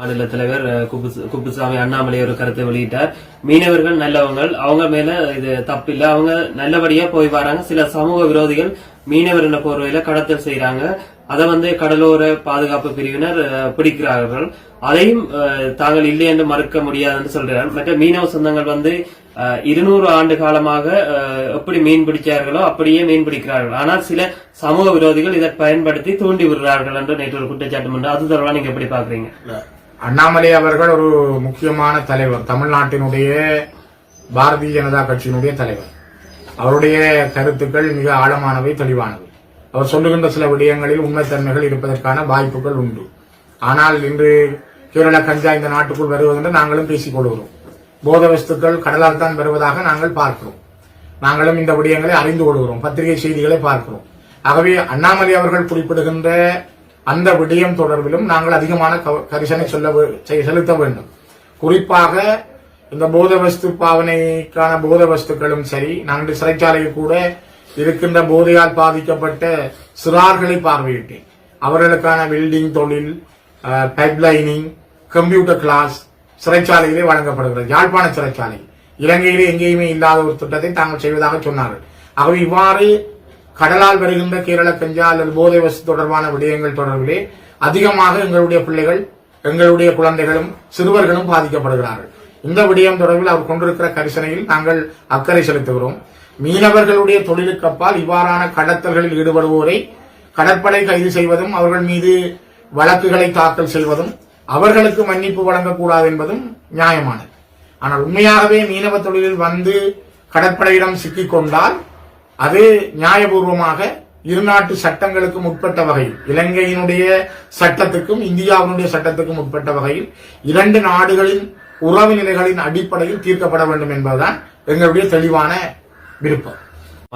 மாநில தலைவர் குப்புசாமி அண்ணாமலை ஒரு கருத்தை வெளியிட்டார். மீனவர்கள் நல்லவங்கள், அவங்க மேல இது தப்பில்லை, அவங்க நல்லபடியா போய் வராங்க. சில சமூக விரோதிகள் மீனவர் என்ற போர்வையில கடத்தல் செய்யறாங்க. அதை கடலோர பாதுகாப்பு பிரிவினர் பிடிக்கிறார்கள். அதையும் தாங்கள் இல்லை என்று மறுக்க முடியாதுன்னு சொல்றார். மற்ற மீனவ சொந்தங்கள் 200 ஆண்டு காலமாக எப்படி மீன் பிடிச்சார்களோ அப்படியே மீன் பிடிக்கிறார்கள். ஆனால் சில சமூக விரோதிகள் இதை பயன்படுத்தி தூண்டி விடுறார்கள் என்று நேற்று ஒரு குற்றச்சாட்டு. அது தொடர்பாக நீங்க எப்படி பாக்குறீங்க? அண்ணாமலை அவர்கள் ஒரு முக்கியமான தலைவர், தமிழ்நாட்டினுடைய பாரதிய ஜனதா கட்சியினுடைய தலைவர். அவருடைய கருத்துக்கள் மிக ஆழமானவை, தெளிவானவை. அவர் சொல்லுகின்ற சில விடயங்களில் உண்மைத்தன்மைகள் இருப்பதற்கான வாய்ப்புகள் உண்டு. ஆனால் இன்று கேரள கஞ்சா இந்த நாட்டுக்குள் வருவதென்று நாங்களும் பேசிக் கொள்கிறோம். போத வஸ்துக்கள் கடலால் தான் வருவதாக நாங்கள் பார்க்கிறோம். நாங்களும் இந்த விடயங்களை அறிந்து கொள்கிறோம், பத்திரிகை செய்திகளை பார்க்கிறோம். ஆகவே அண்ணாமலை அவர்கள் குறிப்பிடுகின்ற அந்த விடயம் தொடர்பிலும் நாங்கள் அதிகமான கரிசனை செலுத்த வேண்டும். குறிப்பாக இந்த போத வஸ்து பாவனைக்கான போத வஸ்துக்களும் சரி, நாங்கள் சிறைச்சாலையில் கூட இருக்கின்ற போதையால் பாதிக்கப்பட்ட சிறார்களை பார்வையிட்டேன். அவர்களுக்கான வெல்டிங் தொழில், பைப்லைனிங், கம்ப்யூட்டர் கிளாஸ் சிறைச்சாலையிலே வழங்கப்படுகிறது. யாழ்ப்பாண சிறைச்சாலை இலங்கையிலே எங்கேயுமே இல்லாத ஒரு திட்டத்தை தாங்கள் செய்வதாக சொன்னார்கள். ஆகவே இவ்வாறு கடலால் வருகின்ற கேரள கஞ்சா அல்லது போதை வசதி தொடர்பான விடயங்கள் தொடர்பிலே அதிகமாக எங்களுடைய பிள்ளைகள், எங்களுடைய குழந்தைகளும் சிறுவர்களும் பாதிக்கப்படுகிறார்கள். இந்த விடயம் தொடர்பில் அவர் கொண்டிருக்கிற கரிசனையில் நாங்கள் அக்கறை செலுத்துகிறோம். மீனவர்களுடைய தொழிலுக்கு அப்பால் இவ்வாறான கடத்தல்களில் ஈடுபடுவோரை கடற்படை கைது செய்வதும், அவர்கள் மீது வழக்குகளை தாக்கல் செய்வதும், அவர்களுக்கு மன்னிப்பு வழங்கக்கூடாது என்பதும் நியாயமானது. ஆனால் உண்மையாகவே மீனவ தொழிலில் கடற்படையிடம் சிக்கிக் கொண்டால் அது நியாயபூர்வமாக இருநாட்டு சட்டங்களுக்கும் உட்பட்ட வகையில், இலங்கையினுடைய சட்டத்துக்கும் இந்தியாவினுடைய சட்டத்துக்கும் உட்பட்ட வகையில் 2 நாடுகளின் உறவு நிலைகளின் அடிப்படையில் தீர்க்கப்பட வேண்டும் என்பதுதான் எங்களுடைய தெளிவான விருப்பம்.